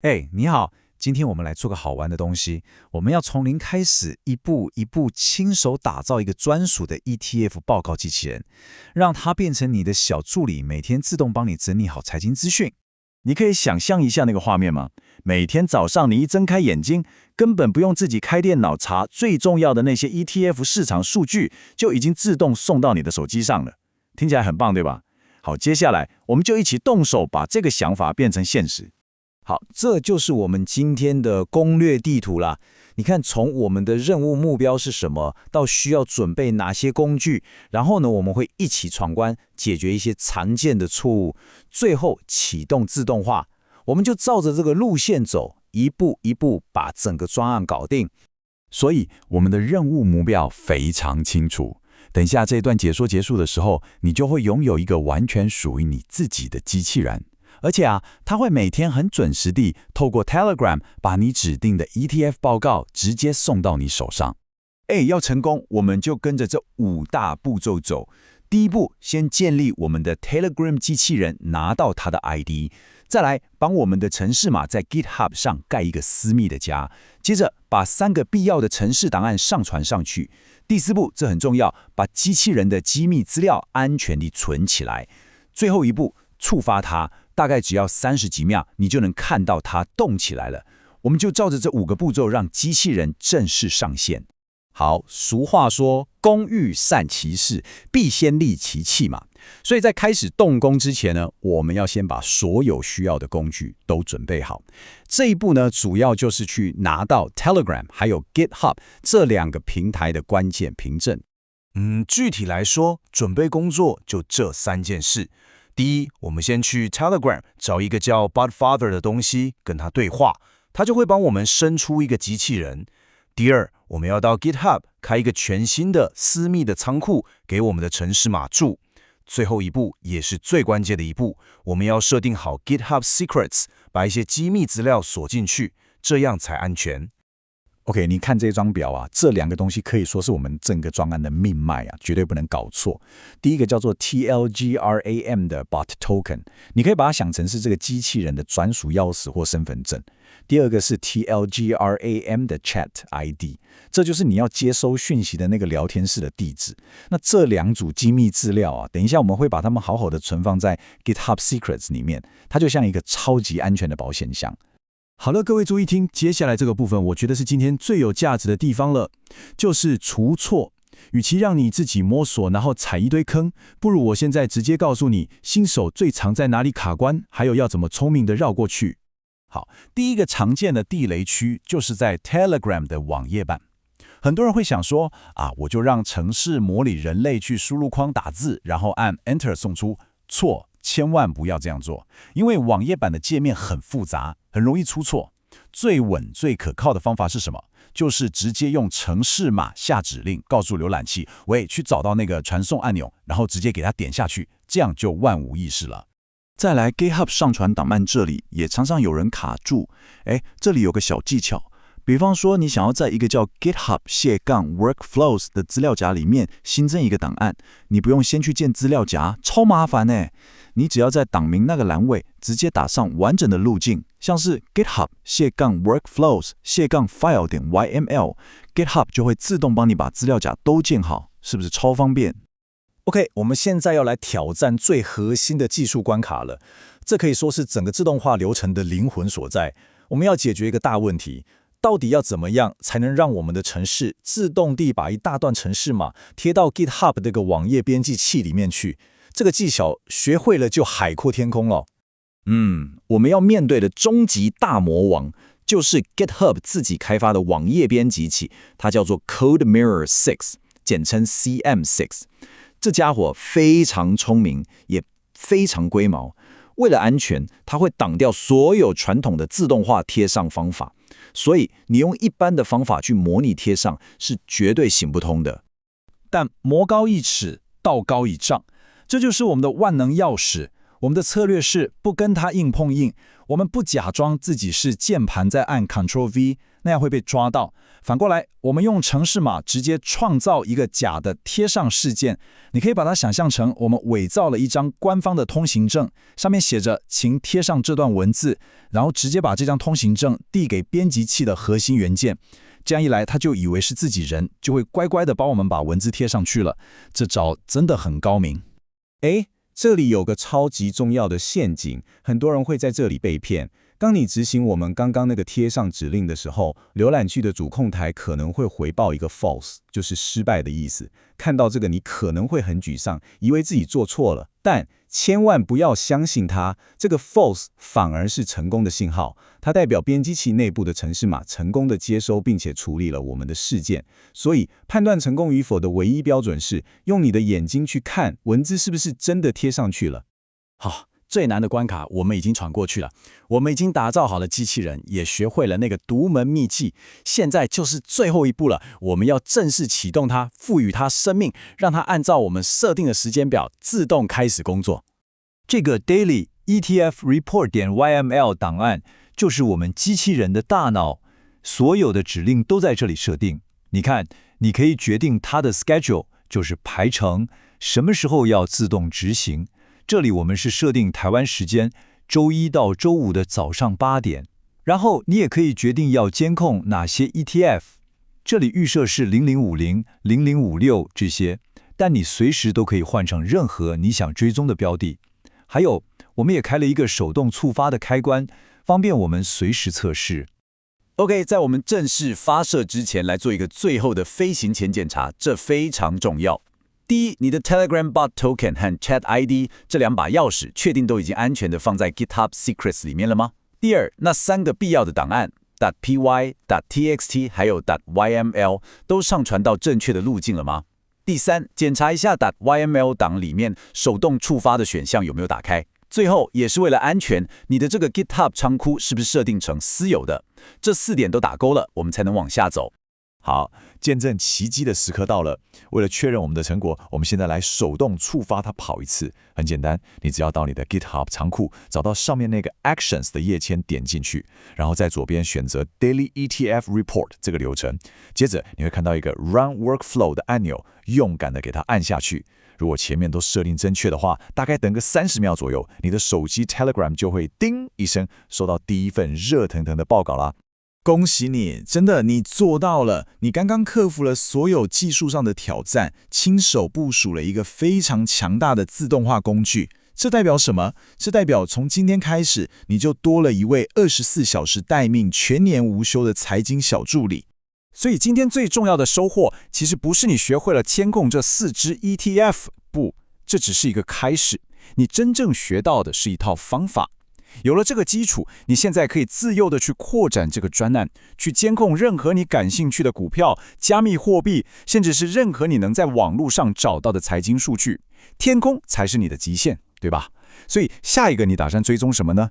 哎，你好，今天我们来做个好玩的东西。我们要从零开始，一步一步亲手打造一个专属的 ETF 报告机器人，让它变成你的小助理，每天自动帮你整理好财经资讯。你可以想象一下那个画面吗？每天早上你一睁开眼睛，根本不用自己开电脑查最重要的那些 ETF 市场数据，就已经自动送到你的手机上了。听起来很棒，对吧？好，接下来我们就一起动手把这个想法变成现实。好，这就是我们今天的攻略地图啦。你看，从我们的任务目标是什么，到需要准备哪些工具，然后呢，我们会一起闯关，解决一些常见的错误，最后启动自动化。我们就照着这个路线走，一步一步把整个专案搞定。所以我们的任务目标非常清楚。等一下这段解说结束的时候，你就会拥有一个完全属于你自己的机器人。而且它会每天很准时地透过 Telegram 把你指定的 ETF 报告直接送到你手上。要成功，我们就跟着这5大步骤走。第一步，先建立我们的 Telegram 机器人，拿到它的 ID。再来，帮我们的程式码在 GitHub 上盖一个私密的家。接着，把3个必要的程式档案上传上去。第4步，这很重要，把机器人的机密资料安全地存起来。最后一步，触发它。大概只要30几秒，你就能看到它动起来了。我们就照着这5个步骤，让机器人正式上线。好，俗话说，工欲善其事，必先利其器嘛。所以在开始动工之前呢，我们要先把所有需要的工具都准备好。这一步呢，主要就是去拿到 Telegram 还有 GitHub 这2个平台的关键凭证。具体来说，准备工作就这3件事。第一，我们先去 Telegram 找一个叫 Budfather 的东西，跟他对话，他就会帮我们生出一个机器人。第二，我们要到 GitHub 开一个全新的私密的仓库，给我们的程式码住。最后一步，也是最关键的一步，我们要设定好 GitHub Secrets， 把一些机密资料锁进去，这样才安全。OK， 你看这张表啊，这2个东西可以说是我们整个专案的命脉啊，绝对不能搞错。第一个叫做 TLGRAM 的 Bot Token， 你可以把它想成是这个机器人的专属钥匙或身份证。第二个是 TLGRAM 的 Chat ID， 这就是你要接收讯息的那个聊天室的地址。那这2组机密资料啊，等一下我们会把它们好好的存放在 GitHub Secrets 里面，它就像一个超级安全的保险箱。好了，各位注意听，接下来这个部分，我觉得是今天最有价值的地方了，就是除错。与其让你自己摸索，然后踩一堆坑，不如我现在直接告诉你，新手最常在哪里卡关，还有要怎么聪明的绕过去。好，第一个常见的地雷区就是在 Telegram 的网页版。很多人会想说，我就让程式模拟人类去输入框打字，然后按 Enter 送出。错，千万不要这样做，因为网页版的界面很复杂，很容易出错。最稳、最可靠的方法是什么？就是直接用程式码下指令，告诉浏览器，喂，去找到那个传送按钮，然后直接给它点下去，这样就万无一失了。再来 GitHub 上传档案，这里也常常有人卡住。这里有个小技巧，比方说你想要在一个叫 GitHub-Workflows 的资料夹里面新增一个档案，你不用先去建资料夹，超麻烦呢。你只要在档名那个栏位直接打上完整的路径，像是 GitHub-Workflows-file.yml，GitHub 就会自动帮你把资料夹都建好，是不是超方便？ OK， 我们现在要来挑战最核心的技术关卡了，这可以说是整个自动化流程的灵魂所在。我们要解决一个大问题，到底要怎么样才能让我们的程式自动地把一大段程式码贴到 GitHub 这个网页编辑器里面去？这个技巧学会了就海阔天空了。我们要面对的终极大魔王就是 GitHub 自己开发的网页编辑器，它叫做 CodeMirror 6，简称 CM6。这家伙非常聪明，也非常龟毛。为了安全，它会挡掉所有传统的自动化贴上方法，所以你用一般的方法去模拟贴上是绝对行不通的。但魔高一尺，道高一丈，这就是我们的万能钥匙。我们的策略是不跟它硬碰硬，我们不假装自己是键盘在按 Ctrl V， 那样会被抓到。反过来，我们用程式码直接创造一个假的贴上事件，你可以把它想象成我们伪造了一张官方的通行证，上面写着请贴上这段文字，然后直接把这张通行证递给编辑器的核心元件。这样一来，他就以为是自己人，就会乖乖的帮我们把文字贴上去了。这招真的很高明。这里有个超级重要的陷阱，很多人会在这里被骗。当你执行我们刚刚那个贴上指令的时候，浏览器的主控台可能会回报一个 false， 就是失败的意思。看到这个，你可能会很沮丧，以为自己做错了，但千万不要相信它，这个 false 反而是成功的信号，它代表编辑器内部的程式码成功的接收并且处理了我们的事件。所以判断成功与否的唯一标准是用你的眼睛去看文字是不是真的贴上去了。好，最难的关卡我们已经闯过去了，我们已经打造好了机器人，也学会了那个独门秘技，现在就是最后一步了，我们要正式启动它，赋予它生命，让它按照我们设定的时间表自动开始工作。这个 daily ETF report .yml 档案就是我们机器人的大脑，所有的指令都在这里设定。你看，你可以决定它的 schedule， 就是排程，什么时候要自动执行。这里我们是设定台湾时间，周一到周五的早上8点。然后你也可以决定要监控哪些 ETF， 这里预设是0050、0056这些，但你随时都可以换成任何你想追踪的标的。还有，我们也开了一个手动触发的开关，方便我们随时测试。OK， 在我们正式发射之前，来做一个最后的飞行前检查，这非常重要。第一，你的 Telegram Bot Token 和 Chat ID 这2把钥匙，确定都已经安全的放在 GitHub Secrets 里面了吗？第二，那3个必要的档案 .py、.txt 还有 .yml 都上传到正确的路径了吗？第三，检查一下 .yml 档里面手动触发的选项有没有打开。最后，也是为了安全，你的这个 GitHub 仓库是不是设定成私有的？这4点都打勾了，我们才能往下走。好，见证奇迹的时刻到了。为了确认我们的成果，我们现在来手动触发它跑一次。很简单，你只要到你的 GitHub 仓库，找到上面那个 Actions 的页签，点进去，然后在左边选择 Daily ETF Report 这个流程。接着你会看到一个 Run Workflow 的按钮，勇敢的给它按下去。如果前面都设定正确的话，大概等个30秒左右，你的手机 Telegram 就会叮一声收到第一份热腾腾的报告啦。恭喜你，真的，你做到了！你刚刚克服了所有技术上的挑战，亲手部署了一个非常强大的自动化工具。这代表什么？这代表从今天开始，你就多了一位24小时待命、全年无休的财经小助理。所以今天最重要的收获，其实不是你学会了监控这4只 ETF， 不，这只是一个开始。你真正学到的是一套方法。有了这个基础，你现在可以自由地去扩展这个专案，去监控任何你感兴趣的股票、加密货币，甚至是任何你能在网络上找到的财经数据。天空才是你的极限，对吧？所以下一个你打算追踪什么呢？